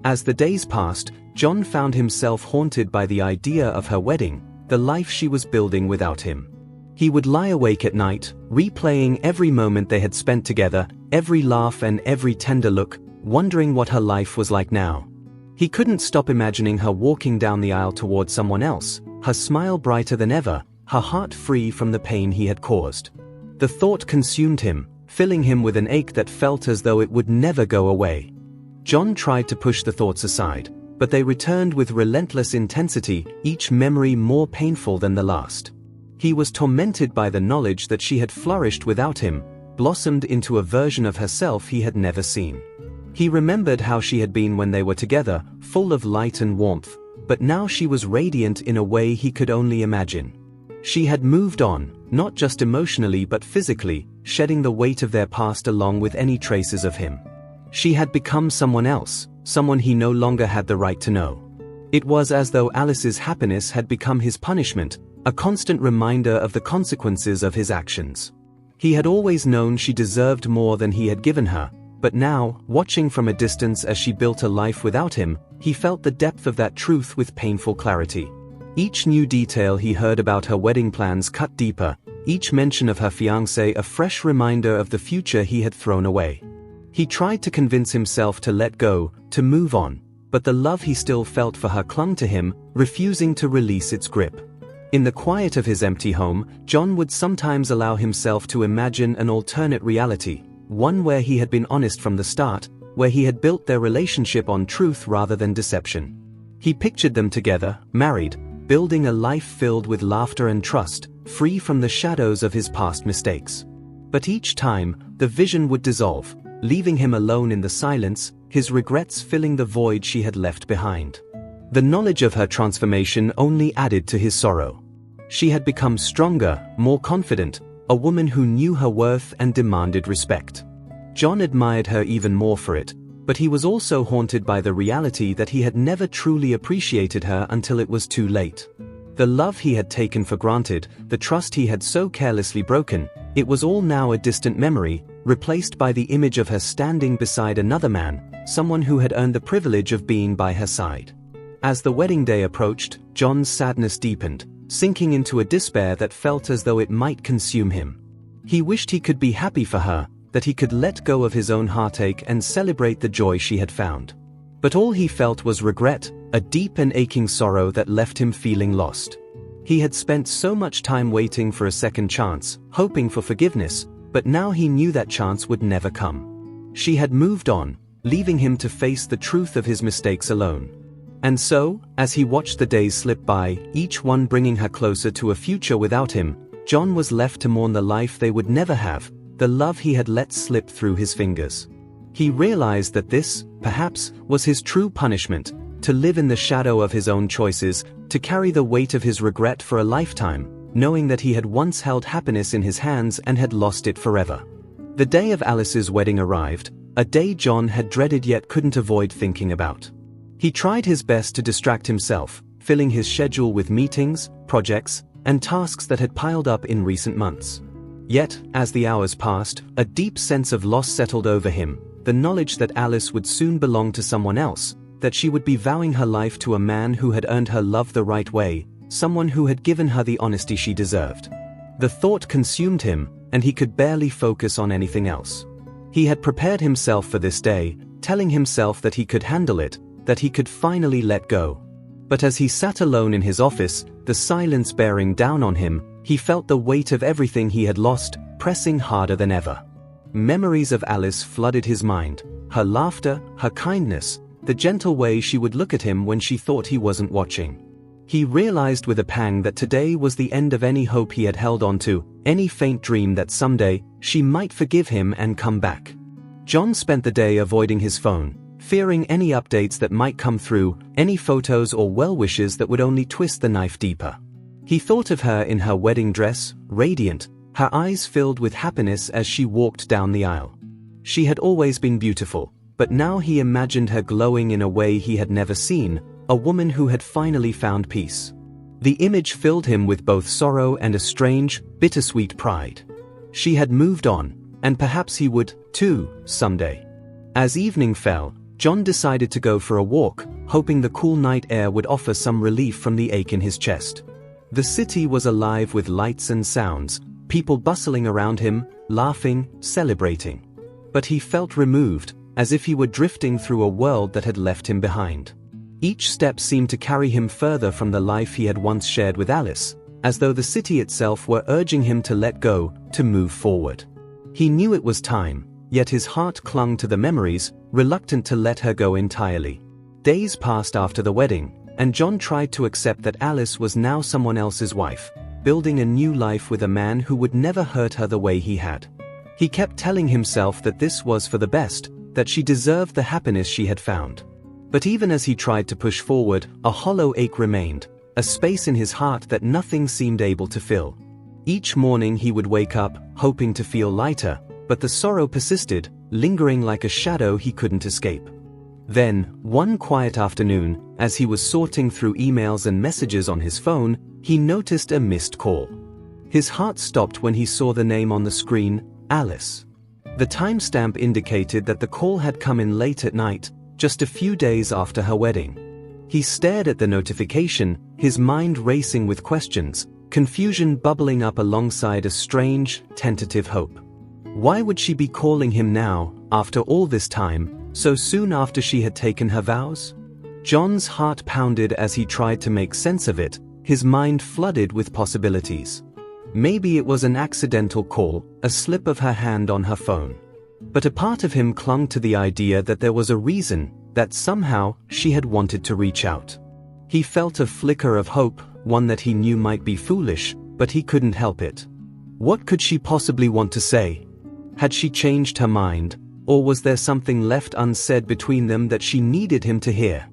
As the days passed, John found himself haunted by the idea of her wedding, the life she was building without him. He would lie awake at night, replaying every moment they had spent together, every laugh and every tender look, wondering what her life was like now. He couldn't stop imagining her walking down the aisle towards someone else, her smile brighter than ever, her heart free from the pain he had caused. The thought consumed him, filling him with an ache that felt as though it would never go away. John tried to push the thoughts aside, but they returned with relentless intensity, each memory more painful than the last. He was tormented by the knowledge that she had flourished without him, blossomed into a version of herself he had never seen. He remembered how she had been when they were together, full of light and warmth, but now she was radiant in a way he could only imagine. She had moved on, not just emotionally but physically, shedding the weight of their past along with any traces of him. She had become someone else, someone he no longer had the right to know. It was as though Alice's happiness had become his punishment, a constant reminder of the consequences of his actions. He had always known she deserved more than he had given her, but now, watching from a distance as she built a life without him, he felt the depth of that truth with painful clarity. Each new detail he heard about her wedding plans cut deeper, each mention of her fiancé a fresh reminder of the future he had thrown away. He tried to convince himself to let go, to move on, but the love he still felt for her clung to him, refusing to release its grip. In the quiet of his empty home, John would sometimes allow himself to imagine an alternate reality, one where he had been honest from the start, where he had built their relationship on truth rather than deception. He pictured them together, married, building a life filled with laughter and trust, free from the shadows of his past mistakes. But each time, the vision would dissolve, leaving him alone in the silence, his regrets filling the void she had left behind. The knowledge of her transformation only added to his sorrow. She had become stronger, more confident, a woman who knew her worth and demanded respect. John admired her even more for it, but he was also haunted by the reality that he had never truly appreciated her until it was too late. The love he had taken for granted, the trust he had so carelessly broken, it was all now a distant memory, replaced by the image of her standing beside another man, someone who had earned the privilege of being by her side. As the wedding day approached, John's sadness deepened, sinking into a despair that felt as though it might consume him. He wished he could be happy for her, that he could let go of his own heartache and celebrate the joy she had found. But all he felt was regret, a deep and aching sorrow that left him feeling lost. He had spent so much time waiting for a second chance, hoping for forgiveness, but now he knew that chance would never come. She had moved on, leaving him to face the truth of his mistakes alone. And so, as he watched the days slip by, each one bringing her closer to a future without him, John was left to mourn the life they would never have, the love he had let slip through his fingers. He realized that this, perhaps, was his true punishment, to live in the shadow of his own choices, to carry the weight of his regret for a lifetime, knowing that he had once held happiness in his hands and had lost it forever. The day of Alice's wedding arrived, a day John had dreaded yet couldn't avoid thinking about. He tried his best to distract himself, filling his schedule with meetings, projects, and tasks that had piled up in recent months. Yet, as the hours passed, a deep sense of loss settled over him, the knowledge that Alice would soon belong to someone else, that she would be vowing her life to a man who had earned her love the right way, someone who had given her the honesty she deserved. The thought consumed him, and he could barely focus on anything else. He had prepared himself for this day, telling himself that he could handle it, that he could finally let go. But as he sat alone in his office, the silence bearing down on him, he felt the weight of everything he had lost, pressing harder than ever. Memories of Alice flooded his mind, her laughter, her kindness, the gentle way she would look at him when she thought he wasn't watching. He realized with a pang that today was the end of any hope he had held on to, any faint dream that someday, she might forgive him and come back. John spent the day avoiding his phone, fearing any updates that might come through, any photos or well-wishes that would only twist the knife deeper. He thought of her in her wedding dress, radiant, her eyes filled with happiness as she walked down the aisle. She had always been beautiful, but now he imagined her glowing in a way he had never seen, a woman who had finally found peace. The image filled him with both sorrow and a strange, bittersweet pride. She had moved on, and perhaps he would, too, someday. As evening fell, John decided to go for a walk, hoping the cool night air would offer some relief from the ache in his chest. The city was alive with lights and sounds, people bustling around him, laughing, celebrating. But he felt removed, as if he were drifting through a world that had left him behind. Each step seemed to carry him further from the life he had once shared with Alice, as though the city itself were urging him to let go, to move forward. He knew it was time, yet his heart clung to the memories, reluctant to let her go entirely. Days passed after the wedding, and John tried to accept that Alice was now someone else's wife, building a new life with a man who would never hurt her the way he had. He kept telling himself that this was for the best, that she deserved the happiness she had found. But even as he tried to push forward, a hollow ache remained, a space in his heart that nothing seemed able to fill. Each morning he would wake up, hoping to feel lighter, but the sorrow persisted, lingering like a shadow he couldn't escape. Then, one quiet afternoon, as he was sorting through emails and messages on his phone, he noticed a missed call. His heart stopped when he saw the name on the screen, Alice. The timestamp indicated that the call had come in late at night, just a few days after her wedding. He stared at the notification, his mind racing with questions, confusion bubbling up alongside a strange, tentative hope. Why would she be calling him now, after all this time, so soon after she had taken her vows? John's heart pounded as he tried to make sense of it, his mind flooded with possibilities. Maybe it was an accidental call, a slip of her hand on her phone. But a part of him clung to the idea that there was a reason, that somehow she had wanted to reach out. He felt a flicker of hope, one that he knew might be foolish, but he couldn't help it. What could she possibly want to say? Had she changed her mind, or was there something left unsaid between them that she needed him to hear?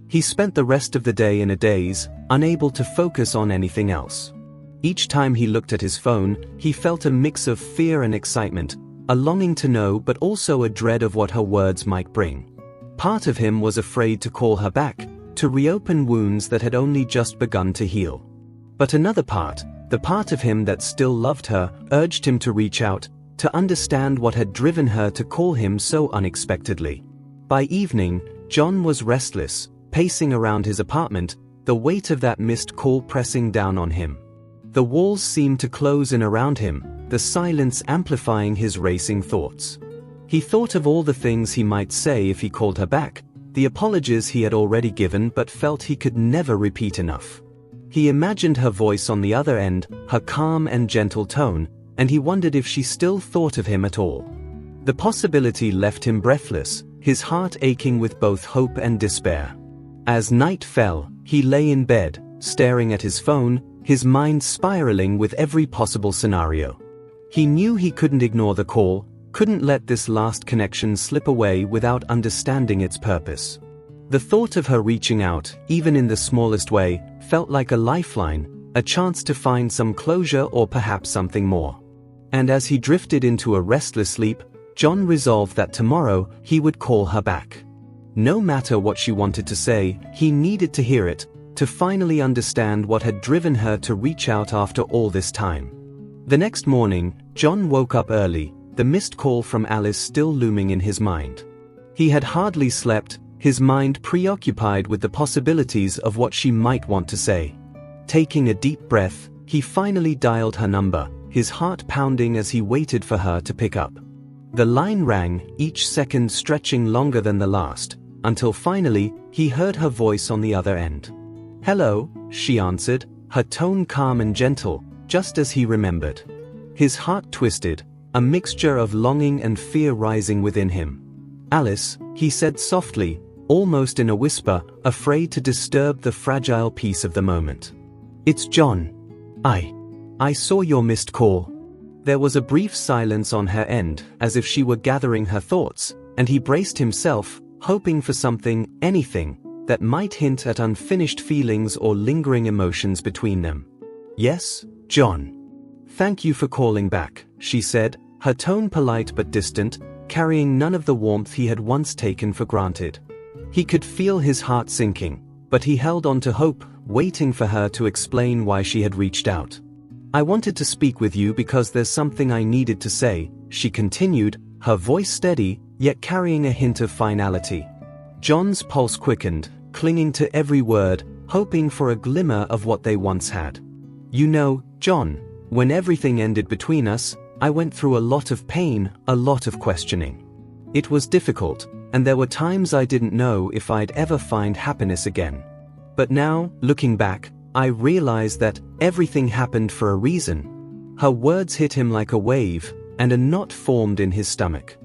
He spent the rest of the day in a daze, unable to focus on anything else. Each time he looked at his phone, he felt a mix of fear and excitement, a longing to know but also a dread of what her words might bring. Part of him was afraid to call her back, to reopen wounds that had only just begun to heal. But another part, the part of him that still loved her, urged him to reach out, to understand what had driven her to call him so unexpectedly. By evening, John was restless, pacing around his apartment, the weight of that missed call pressing down on him. The walls seemed to close in around him, the silence amplifying his racing thoughts. He thought of all the things he might say if he called her back, the apologies he had already given but felt he could never repeat enough. He imagined her voice on the other end, her calm and gentle tone, and he wondered if she still thought of him at all. The possibility left him breathless, his heart aching with both hope and despair. As night fell, he lay in bed, staring at his phone, his mind spiraling with every possible scenario. He knew he couldn't ignore the call, couldn't let this last connection slip away without understanding its purpose. The thought of her reaching out, even in the smallest way, felt like a lifeline, a chance to find some closure or perhaps something more. And as he drifted into a restless sleep, John resolved that tomorrow he would call her back. No matter what she wanted to say, he needed to hear it, to finally understand what had driven her to reach out after all this time. The next morning, John woke up early, the missed call from Alice still looming in his mind. He had hardly slept, his mind preoccupied with the possibilities of what she might want to say. Taking a deep breath, he finally dialed her number, his heart pounding as he waited for her to pick up. The line rang, each second stretching longer than the last, until finally, he heard her voice on the other end. "Hello," she answered, her tone calm and gentle, just as he remembered. His heart twisted, a mixture of longing and fear rising within him. "Alice," he said softly, almost in a whisper, afraid to disturb the fragile peace of the moment. "It's John. I saw your missed call." There was a brief silence on her end, as if she were gathering her thoughts, and he braced himself, hoping for something, anything, that might hint at unfinished feelings or lingering emotions between them. "Yes, John. Thank you for calling back," she said, her tone polite but distant, carrying none of the warmth he had once taken for granted. He could feel his heart sinking, but he held on to hope, waiting for her to explain why she had reached out. "I wanted to speak with you because there's something I needed to say," she continued, her voice steady, yet carrying a hint of finality. John's pulse quickened, clinging to every word, hoping for a glimmer of what they once had. "You know, John, when everything ended between us, I went through a lot of pain, a lot of questioning. It was difficult, and there were times I didn't know if I'd ever find happiness again. But now, looking back, I realized that everything happened for a reason." Her words hit him like a wave, and a knot formed in his stomach.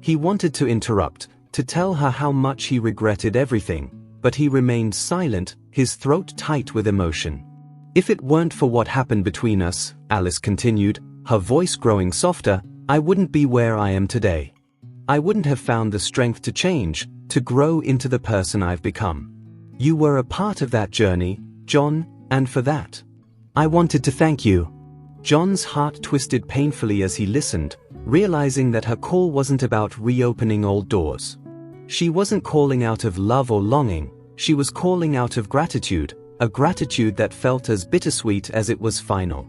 He wanted to interrupt, to tell her how much he regretted everything, but he remained silent, his throat tight with emotion. "If it weren't for what happened between us," Alice continued, her voice growing softer, "I wouldn't be where I am today. I wouldn't have found the strength to change, to grow into the person I've become. You were a part of that journey, John, and for that, I wanted to thank you." John's heart twisted painfully as he listened, realizing that her call wasn't about reopening old doors. She wasn't calling out of love or longing, she was calling out of gratitude, a gratitude that felt as bittersweet as it was final.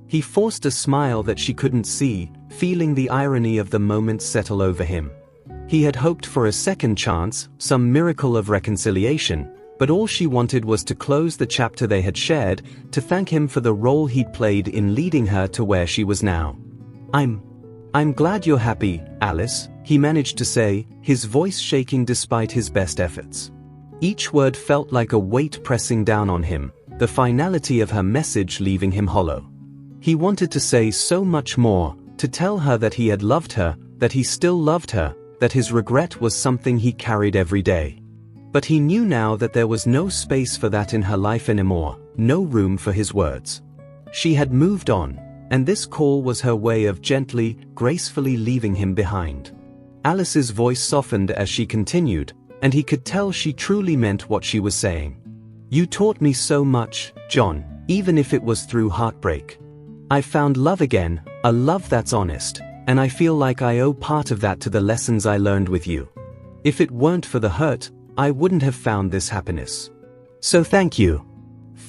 He forced a smile that she couldn't see, feeling the irony of the moment settle over him. He had hoped for a second chance, some miracle of reconciliation, but all she wanted was to close the chapter they had shared, to thank him for the role he'd played in leading her to where she was now. I'm glad you're happy, Alice," he managed to say, his voice shaking despite his best efforts. Each word felt like a weight pressing down on him, the finality of her message leaving him hollow. He wanted to say so much more, to tell her that he had loved her, that he still loved her, that his regret was something he carried every day. But he knew now that there was no space for that in her life anymore, no room for his words. She had moved on, and this call was her way of gently, gracefully leaving him behind. Alice's voice softened as she continued, and he could tell she truly meant what she was saying. "You taught me so much, John, even if it was through heartbreak. I found love again, a love that's honest, and I feel like I owe part of that to the lessons I learned with you. If it weren't for the hurt, I wouldn't have found this happiness. So thank you.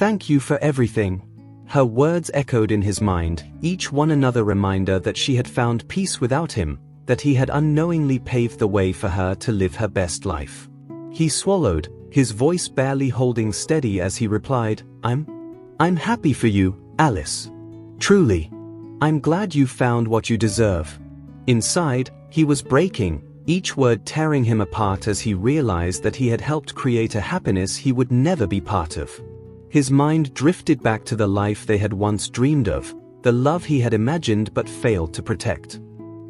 Thank you for everything." Her words echoed in his mind, each one another reminder that she had found peace without him, that he had unknowingly paved the way for her to live her best life. He swallowed, his voice barely holding steady as he replied, I'm happy for you, Alice. Truly. I'm glad you found what you deserve." Inside, he was breaking, each word tearing him apart as he realized that he had helped create a happiness he would never be part of. His mind drifted back to the life they had once dreamed of, the love he had imagined but failed to protect.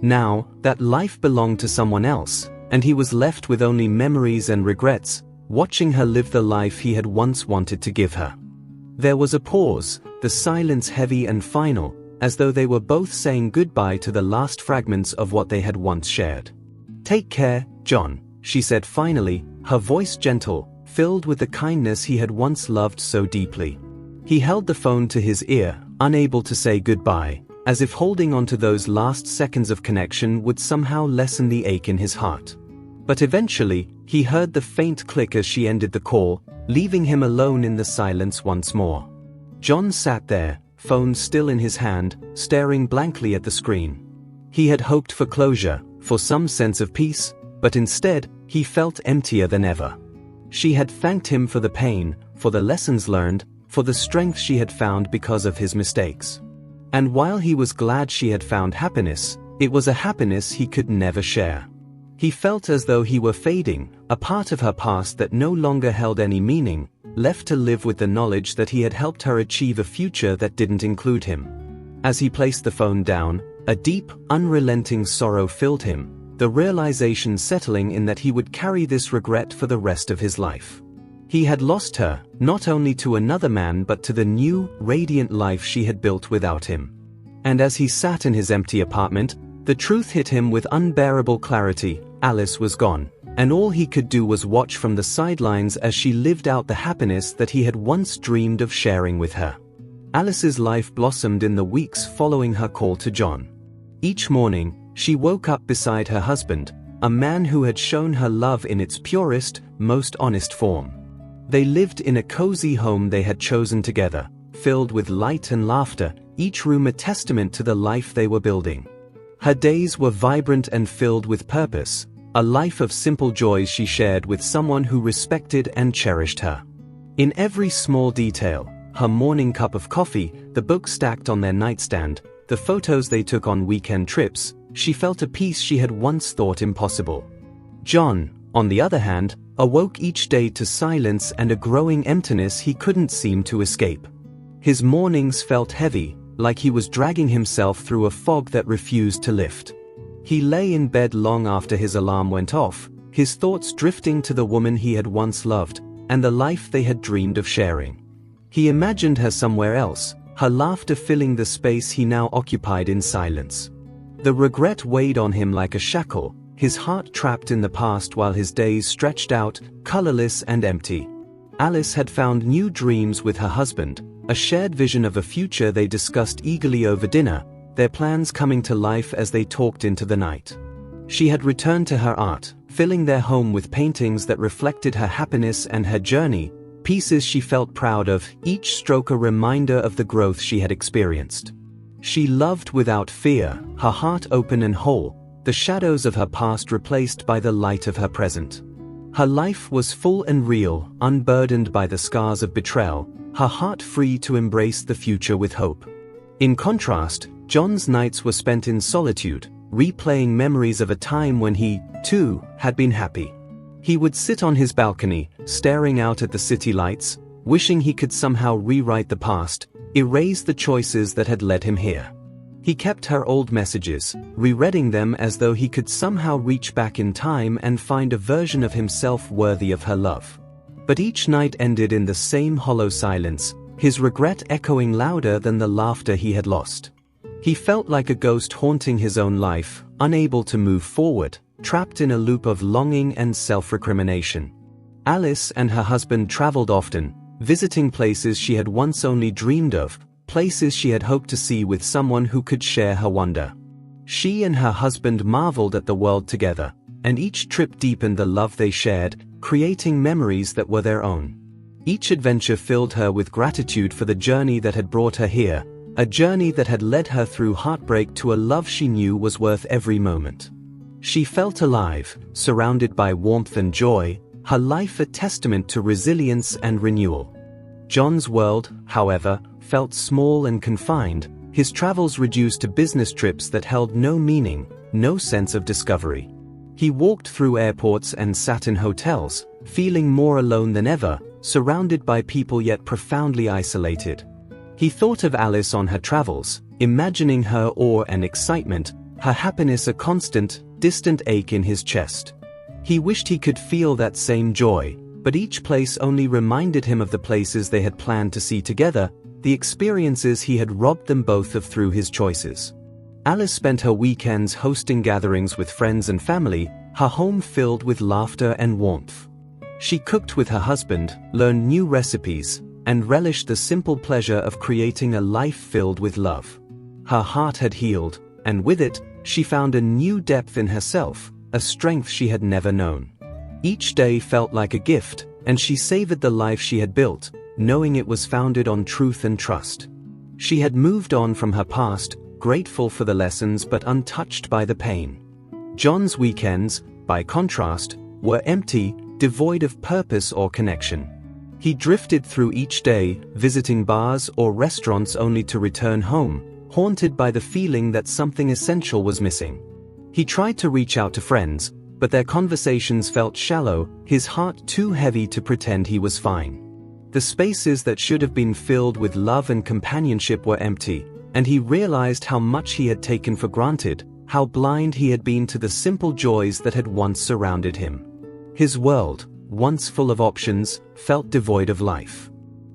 Now, that life belonged to someone else, and he was left with only memories and regrets, watching her live the life he had once wanted to give her. There was a pause, the silence heavy and final, as though they were both saying goodbye to the last fragments of what they had once shared. "Take care, John," she said finally, her voice gentle, filled with the kindness he had once loved so deeply. He held the phone to his ear, unable to say goodbye, as if holding on to those last seconds of connection would somehow lessen the ache in his heart. But eventually, he heard the faint click as she ended the call, leaving him alone in the silence once more. John sat there, phone still in his hand, staring blankly at the screen. He had hoped for closure, for some sense of peace, but instead, he felt emptier than ever. She had thanked him for the pain, for the lessons learned, for the strength she had found because of his mistakes. And while he was glad she had found happiness, it was a happiness he could never share. He felt as though he were fading, a part of her past that no longer held any meaning, left to live with the knowledge that he had helped her achieve a future that didn't include him. As he placed the phone down, a deep, unrelenting sorrow filled him, the realization settling in that he would carry this regret for the rest of his life. He had lost her, not only to another man but to the new, radiant life she had built without him. And as he sat in his empty apartment, the truth hit him with unbearable clarity: Alice was gone, and all he could do was watch from the sidelines as she lived out the happiness that he had once dreamed of sharing with her. Alice's life blossomed in the weeks following her call to John. Each morning, she woke up beside her husband, a man who had shown her love in its purest, most honest form. They lived in a cozy home they had chosen together, filled with light and laughter, each room a testament to the life they were building. Her days were vibrant and filled with purpose, a life of simple joys she shared with someone who respected and cherished her. In every small detail, her morning cup of coffee, the books stacked on their nightstand, the photos they took on weekend trips, she felt a peace she had once thought impossible. John, on the other hand, awoke each day to silence and a growing emptiness he couldn't seem to escape. His mornings felt heavy, like he was dragging himself through a fog that refused to lift. He lay in bed long after his alarm went off, his thoughts drifting to the woman he had once loved, and the life they had dreamed of sharing. He imagined her somewhere else, her laughter filling the space he now occupied in silence. The regret weighed on him like a shackle, his heart trapped in the past while his days stretched out, colorless and empty. Alice had found new dreams with her husband, a shared vision of a future they discussed eagerly over dinner, their plans coming to life as they talked into the night. She had returned to her art, filling their home with paintings that reflected her happiness and her journey, pieces she felt proud of, each stroke a reminder of the growth she had experienced. She loved without fear, her heart open and whole, the shadows of her past replaced by the light of her present. Her life was full and real, unburdened by the scars of betrayal, her heart free to embrace the future with hope. In contrast, John's nights were spent in solitude, replaying memories of a time when he, too, had been happy. He would sit on his balcony, staring out at the city lights, wishing he could somehow rewrite the past, erase the choices that had led him here. He kept her old messages, rereading them as though he could somehow reach back in time and find a version of himself worthy of her love. But each night ended in the same hollow silence, his regret echoing louder than the laughter he had lost. He felt like a ghost haunting his own life, unable to move forward, trapped in a loop of longing and self-recrimination. Alice and her husband traveled often, visiting places she had once only dreamed of, places she had hoped to see with someone who could share her wonder. She and her husband marveled at the world together, and each trip deepened the love they shared, creating memories that were their own. Each adventure filled her with gratitude for the journey that had brought her here, a journey that had led her through heartbreak to a love she knew was worth every moment. She felt alive, surrounded by warmth and joy, her life a testament to resilience and renewal. John's world, however, felt small and confined, his travels reduced to business trips that held no meaning, no sense of discovery. He walked through airports and sat in hotels, feeling more alone than ever, surrounded by people yet profoundly isolated. He thought of Alice on her travels, imagining her awe and excitement, her happiness a constant, distant ache in his chest. He wished he could feel that same joy, but each place only reminded him of the places they had planned to see together, the experiences he had robbed them both of through his choices. Alice spent her weekends hosting gatherings with friends and family, her home filled with laughter and warmth. She cooked with her husband, learned new recipes, and relished the simple pleasure of creating a life filled with love. Her heart had healed, and with it, she found a new depth in herself, a strength she had never known. Each day felt like a gift, and she savored the life she had built, knowing it was founded on truth and trust. She had moved on from her past, grateful for the lessons but untouched by the pain. John's weekends, by contrast, were empty, devoid of purpose or connection. He drifted through each day, visiting bars or restaurants only to return home, haunted by the feeling that something essential was missing. He tried to reach out to friends, but their conversations felt shallow, his heart too heavy to pretend he was fine. The spaces that should have been filled with love and companionship were empty, and he realized how much he had taken for granted, how blind he had been to the simple joys that had once surrounded him. His world, once full of options, felt devoid of life.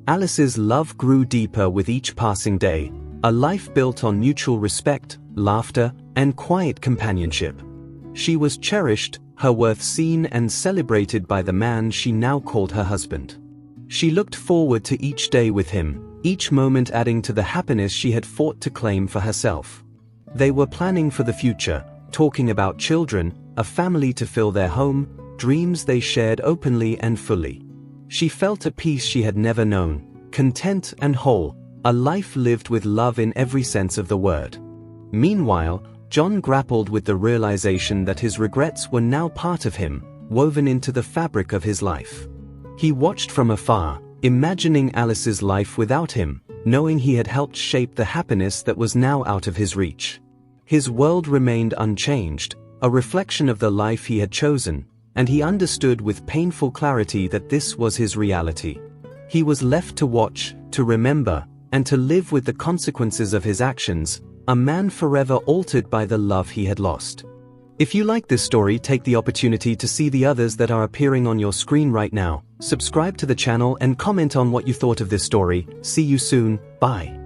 Alice's love grew deeper with each passing day, a life built on mutual respect, laughter, and quiet companionship. She was cherished, her worth seen and celebrated by the man she now called her husband. She looked forward to each day with him, each moment adding to the happiness she had fought to claim for herself. They were planning for the future, talking about children, a family to fill their home, dreams they shared openly and fully. She felt a peace she had never known, content and whole, a life lived with love in every sense of the word. Meanwhile, John grappled with the realization that his regrets were now part of him, woven into the fabric of his life. He watched from afar, imagining Alice's life without him, knowing he had helped shape the happiness that was now out of his reach. His world remained unchanged, a reflection of the life he had chosen, and he understood with painful clarity that this was his reality. He was left to watch, to remember, and to live with the consequences of his actions, a man forever altered by the love he had lost. If you like this story, take the opportunity to see the others that are appearing on your screen right now. Subscribe to the channel and comment on what you thought of this story. See you soon. Bye.